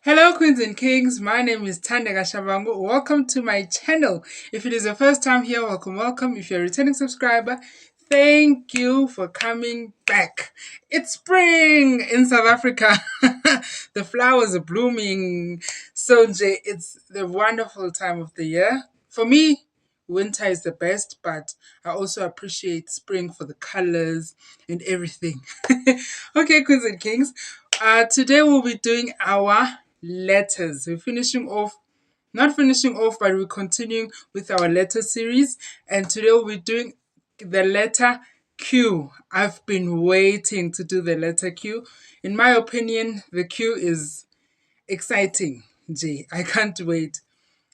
Hello, Queens and Kings. My name is Thandeka Shabangu. Welcome to my channel. If it is your first time here, welcome, welcome. If you're a returning subscriber, thank you for coming back. It's spring in South Africa. The flowers are blooming. So, Jay, it's the wonderful time of the year. For me, winter is the best, but I also appreciate spring for the colors and everything. Okay, Queens and Kings. Today we'll be doing our letters. We're finishing off, not finishing off, but we're continuing with our letter series. And today we'll be doing the letter Q. I've been waiting to do the letter Q. In my opinion, the Q is exciting. Gee, I can't wait.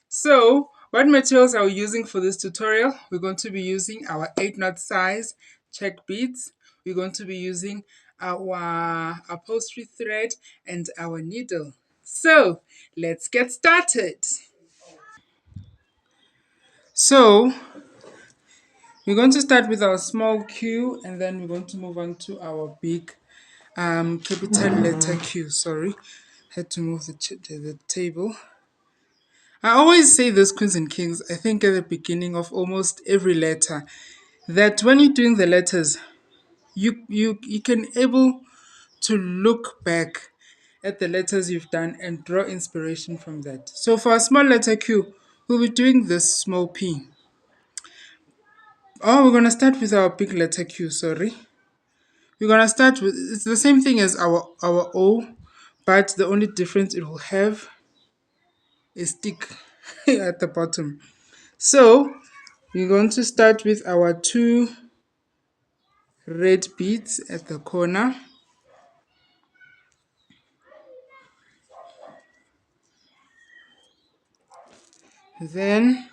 So, what materials are we using for this tutorial? We're going to be using our 8-knot size check beads. We're going to be using our upholstery thread and our needle. So, let's get started. So, we're going to start with our small Q and then we're going to move on to our big capital letter Q. Sorry, had to move the table. I always say this, Queens and Kings, I think at the beginning of almost every letter, that when you're doing the letters, you can able to look back at the letters you've done and draw inspiration from that. So for a small letter Q, we'll be doing this small P. Oh, we're gonna start with our big letter Q, sorry. We're gonna start with, it's the same thing as our O, but the only difference it will have is stick at the bottom. So we're going to start with our 2 red beads at the corner. Then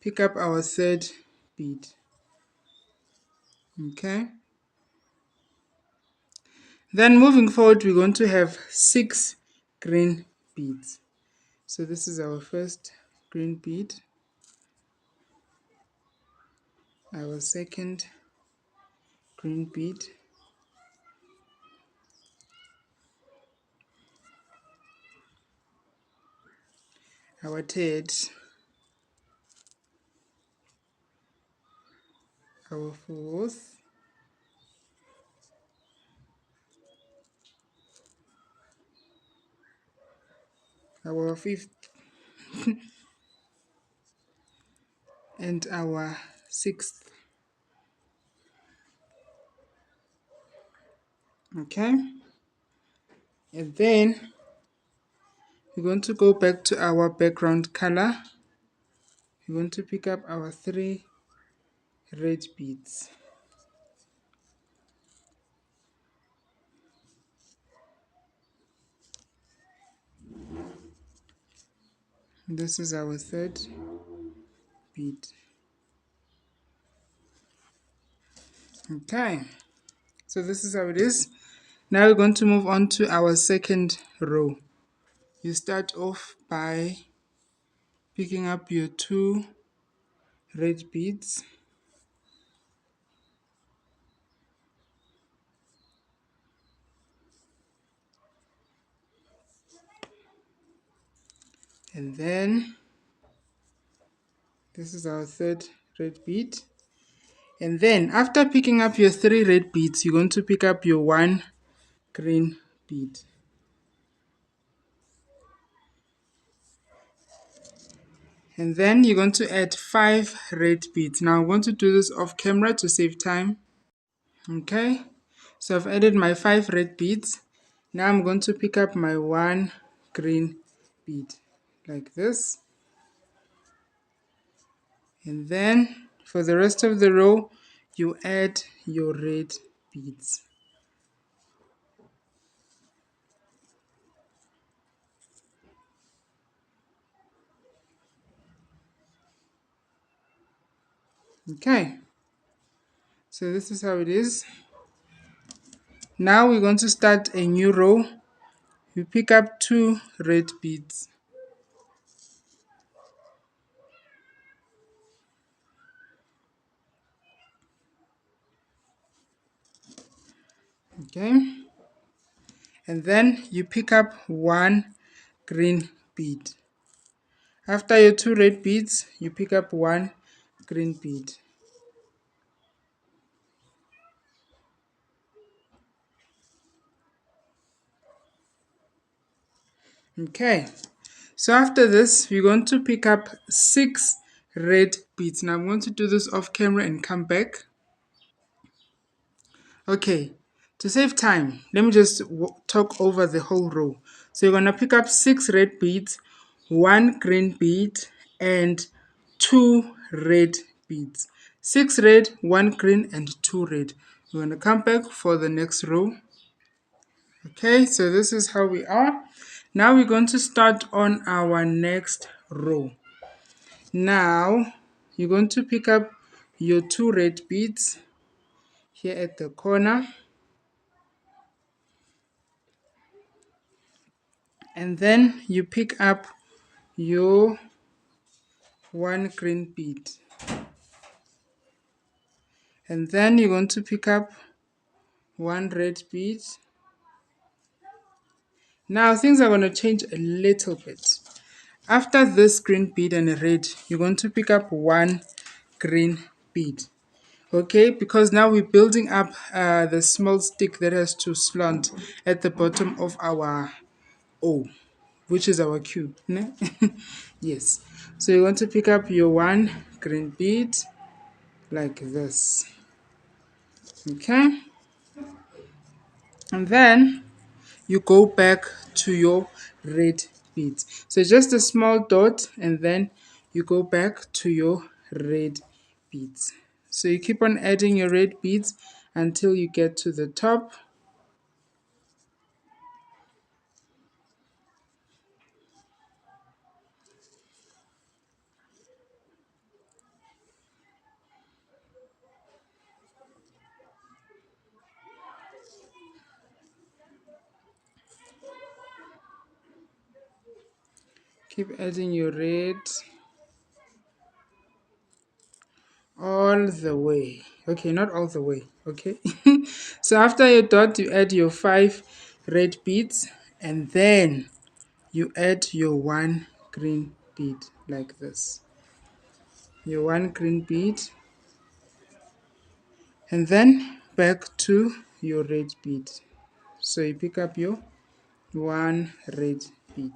pick up our 3rd bead. Okay. Then moving forward, we're going to have 6 green beads. So this is our first green bead, our second green bead, our third, our fourth, our fifth, and our sixth. Okay. And then we're going to go back to our background color. We're going to pick up our 3 red beads. This is our 3rd bead. Okay, so this is how it is. Now we're going to move on to our 2nd row. You start off by picking up your 2 red beads, and then this is our 3rd red bead. And then after picking up your 3 red beads, you're going to pick up your 1 green bead. And then you're going to add 5 red beads. Now I'm going to do this off camera to save time. Okay, so I've added my 5 red beads. Now I'm going to pick up my 1 green bead like this. And then for the rest of the row, you add your red beads. Okay, so this is how it is. Now we're going to start a new row. You pick up 2 red beads. Okay, and then you pick up one green bead. After your two red beads, you pick up one green bead. Okay, so after this, we're going to pick up 6 red beads. Now I'm going to do this off camera and come back. Okay, to save time, let me just talk over the whole row. So you're going to pick up 6 red beads, 1 green bead, and 2 red beads. 6 red, 1 green, and 2 red. We're going to come back for the next row. Okay, so this is how we are. Now we're going to start on our next row. Now you're going to pick up your 2 red beads here at the corner, and then you pick up your 1 green bead, and then you're going to pick up 1 red bead. Now things are going to change a little bit. After this green bead and a red, you're going to pick up 1 green bead. Okay, because now we're building up the small stick that has to slant at the bottom of our O, which is our Q. Ne? Yes. So you want to pick up your 1 green bead like this. Okay. And then you go back to your red beads. So just a small dot, and then you go back to your red beads. So you keep on adding your red beads until you get to the top. Keep adding your red all the way. Okay, not all the way. Okay. So after your dot, you add your 5 red beads, and then you add your 1 green bead like this. Your 1 green bead, and then back to your red bead. So you pick up your 1 red bead.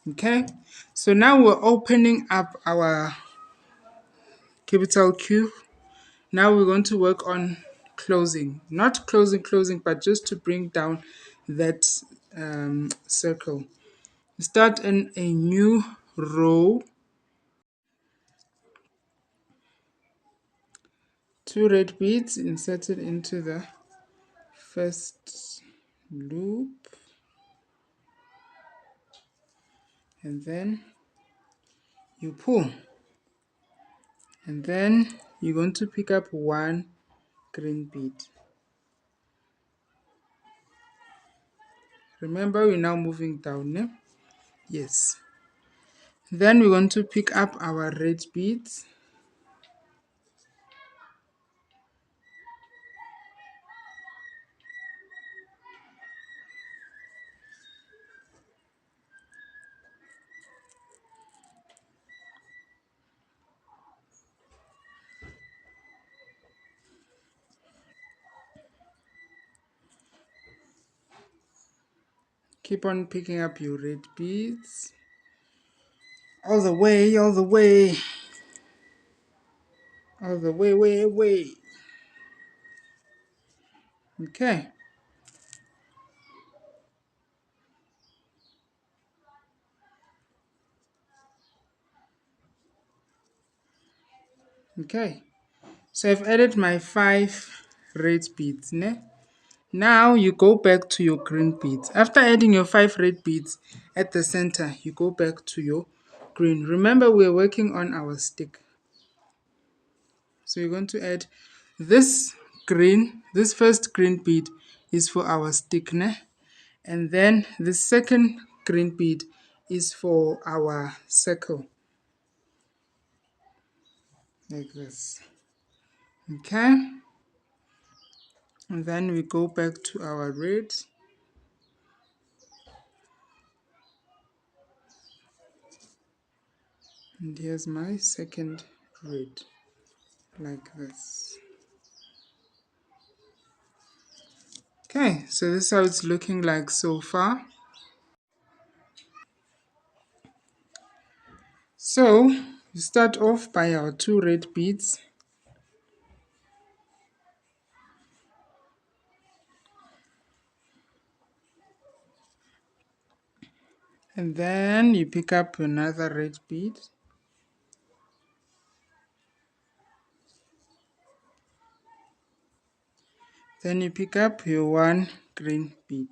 Okay. So now we're opening up our capital Q. Now we're going to work on closing. Not closing, but just to bring down that circle. Start in a new row. 2 red beads inserted into the first loop. And then you pull. And then you're going to pick up 1 green bead. Remember, we're now moving down. Eh? Yes. Then we're going to pick up our red beads. Keep on picking up your red beads. All the way, all the way. All the way. Okay. Okay. So I've added my 5 red beads. Ne? Now you go back to your green beads. After adding your 5 red beads at the center, you go back to your green. Remember, we're working on our stick. So you're going to add this green, this first green bead is for our stick, ne? And then the second green bead is for our circle, like this. Okay, and then we go back to our red. And here's my second red, like this. Okay, so this is how it's looking like so far. So we start off by our 2 red beads. And then you pick up another red bead. Then you pick up your 1 green bead.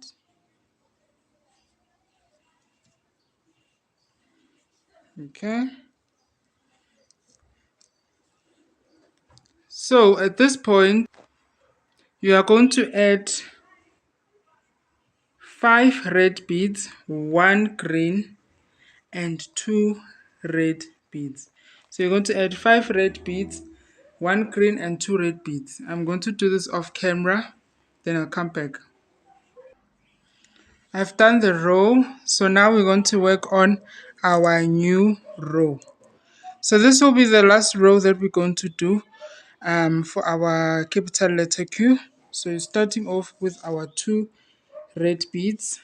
Okay. So at this point, you are going to add 5 red beads, 1 green, and 2 red beads. So you're going to add 5 red beads, 1 green, and 2 red beads. I'm going to do this off camera, then I'll come back. I've done the row, so now we're going to work on our new row. So this will be the last row that we're going to do for our capital letter Q. So you're starting off with our 2 red beads.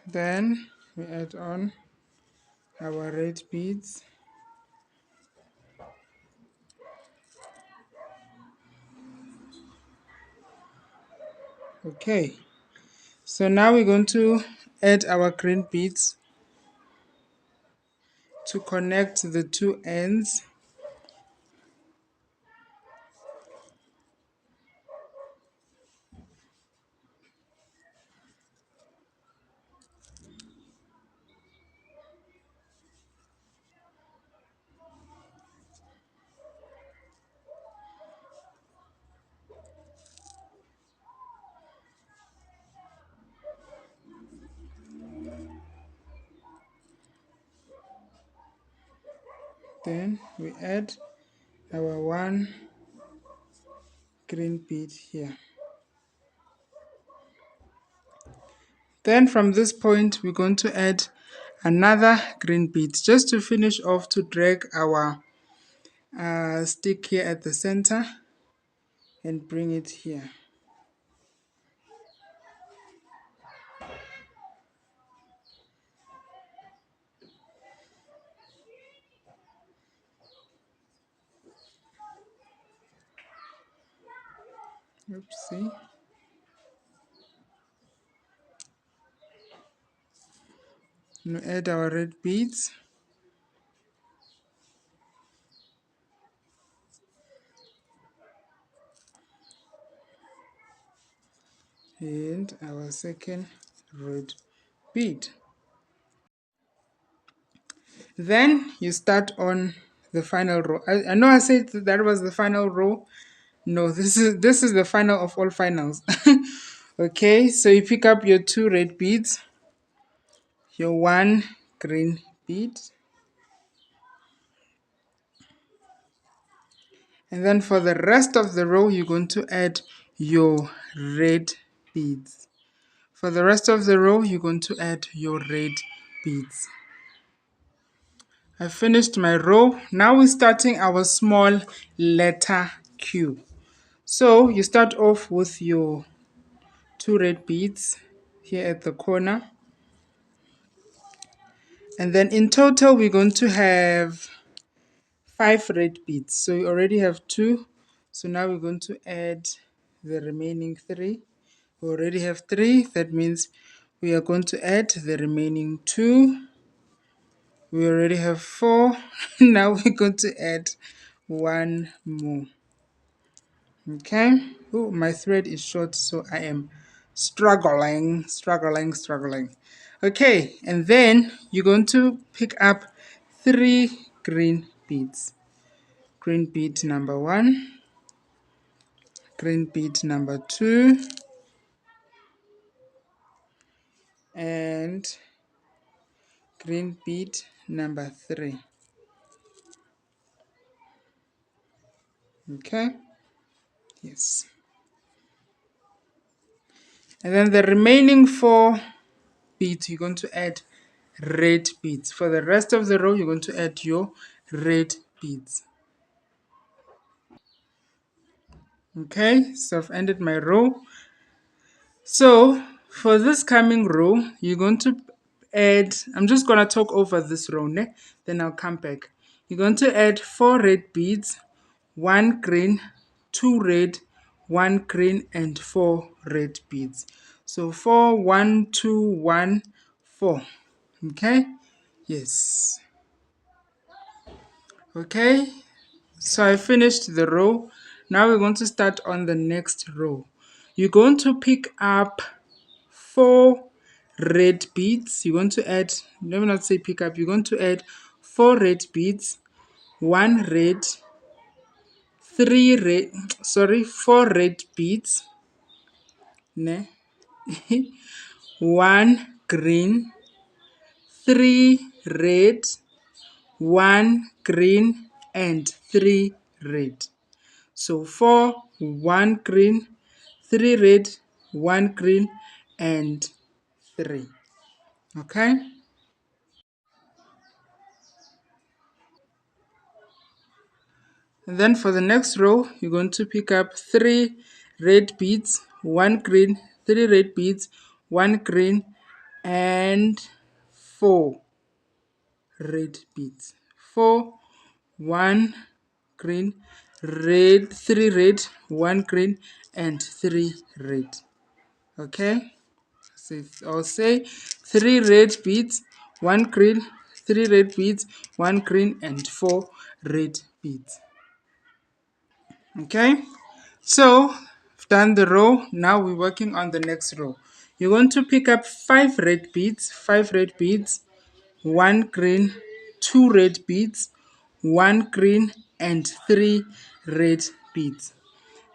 Then we add on our red beads. Okay, so now we're going to add our green beads to connect the 2 ends. Then we add our 1 green bead here. Then from this point we're going to add another green bead just to finish off, to drag our stick here at the center and bring it here. Oopsie. Now add our red beads. And our second red bead. Then you start on the final row. I know I said that was the final row. No, this is the final of all finals. Okay, so you pick up your 2 red beads, your 1 green bead, and then for the rest of the row you're going to add your red beads. For the rest of the row you're going to add your red beads. I finished my row. Now we're starting our small letter Q. So you start off with your 2 red beads here at the corner. And then in total we're going to have 5 red beads. So you already have 2. So now we're going to add the remaining 3. We already have 3. That means we are going to add the remaining 2. We already have 4. Now we're going to add 1 more. Okay. Oh, my thread is short, so I am struggling. Okay, and then you're going to pick up 3 green beads. Green bead number 1, green bead number 2, and green bead number 3. Okay. Yes. And then the remaining 4 beads, you're going to add red beads. For the rest of the row, you're going to add your red beads. Okay, so I've ended my row. So for this coming row, you're going to add, I'm just going to talk over this row, then I'll come back. You're going to add 4 red beads, 1 green, 2 red, 1 green, and 4 red beads. So 4, 1, 2, 1, 4. Okay? Yes. Okay, so I finished the row. Now we're going to start on the next row. You're going to pick up 4 red beads. You're going to add, let me not say pick up, you're going to add 4 red beads, 1 red, 3 red, sorry, 4 red beads, ne? 1 green, 3 red, 1 green, and 3 red. So 4, 1 green, 3 red, 1 green, and 3. Okay? And then for the next row, you're going to pick up 3 red beads, 1 green, 3 red beads, 1 green, and 4 red beads. 4, 1 green, red, 3 red, 1 green, and 3 red. Okay? So I'll say 3 red beads, 1 green, 3 red beads, 1 green, and 4 red beads. Okay? So, I've done the row. Now we're working on the next row. You're going to pick up 5 red beads, 5 red beads, 1 green, 2 red beads, 1 green, and 3 red beads.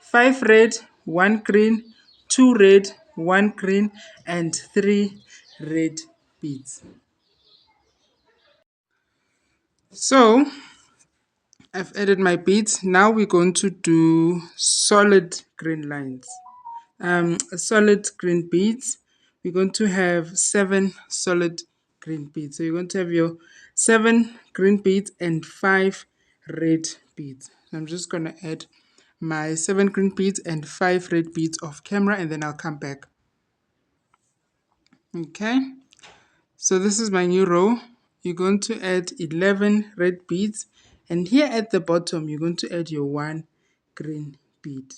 5 red, 1 green, 2 red, 1 green, and 3 red beads. So, I've added my beads. Now we're going to do solid green lines. Solid green beads. We're going to have 7 solid green beads. So you're going to have your 7 green beads and 5 red beads. I'm just going to add my 7 green beads and 5 red beads off camera, and then I'll come back. Okay, so this is my new row. You're going to add 11 red beads, and here at the bottom you're going to add your 1 green bead.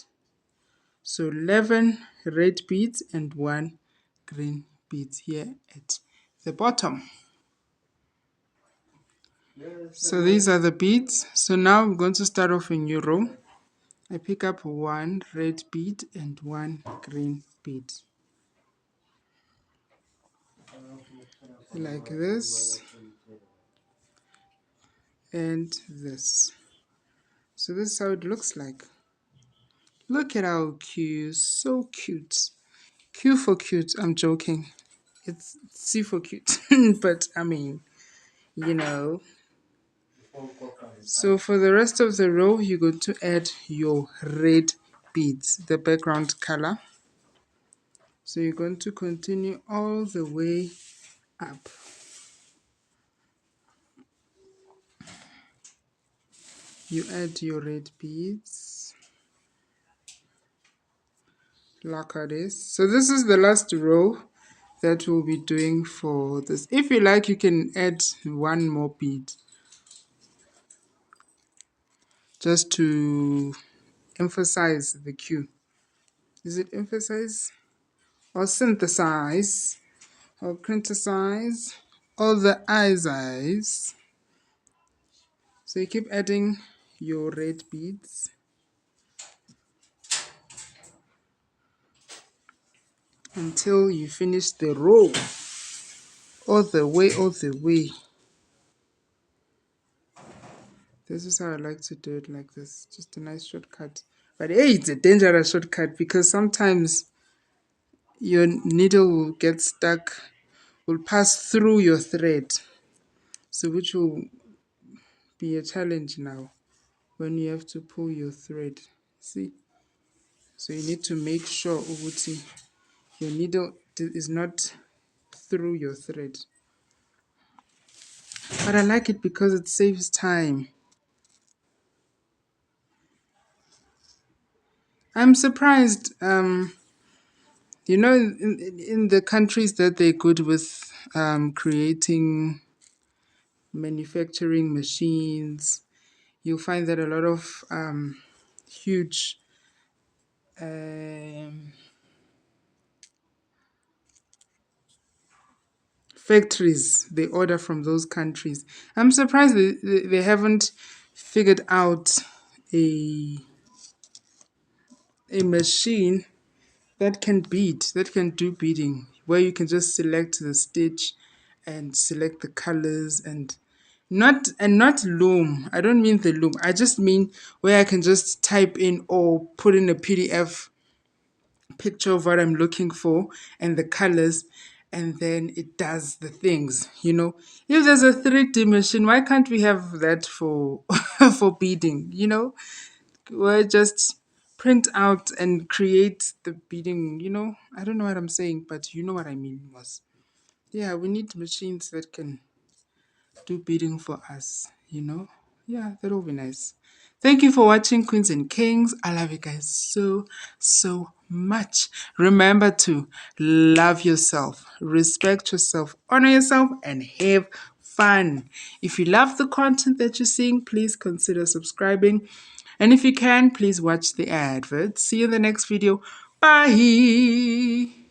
So 11 red beads and 1 green beads here at the bottom. So these are the beads. So now I'm going to start off a new row. I pick up 1 red bead and 1 green bead. Like this and this. So this is how it looks like. Look at how cute, so cute. Q for cute, I'm joking. It's C for cute, but I mean, you know. So for the rest of the row, you're going to add your red beads, the background color. So you're going to continue all the way up. You add your red beads, like this. So this is the last row that we'll be doing for this. If you like, you can add 1 more bead just to emphasize the Q. Is it emphasize or synthesize or criticize or the eyes? So you keep adding your red beads until you finish the row all the way. This is how I like to do it, like this. Just a nice shortcut. But hey, it's a dangerous shortcut because sometimes your needle will get stuck, will pass through your thread. So which will be a challenge now when you have to pull your thread. See? So you need to make sure ukuthi your needle is not through your thread. But I like it because it saves time. I'm surprised, in the countries that they're good with creating manufacturing machines, you'll find that a lot of huge um, factories, they order from those countries. I'm surprised they haven't figured out a machine that can bead, that can do beading, where you can just select the stitch and select the colors and not loom. I don't mean the loom. I just mean where I can just type in or put in a PDF picture of what I'm looking for and the colors, and then it does the things. If there's a 3D machine, why can't we have that for for beading? Where just print out and create the beading. I don't know what I'm saying, but you know what I mean. Was Yeah, we need machines that can do bidding for us. Yeah, that'll be nice. Thank you for watching, Queens and Kings. I love you guys so, so much. Remember to love yourself, respect yourself, honor yourself, and have fun. If you love the content that you're seeing, please consider subscribing. And if you can, please watch the adverts. See you in the next video. Bye.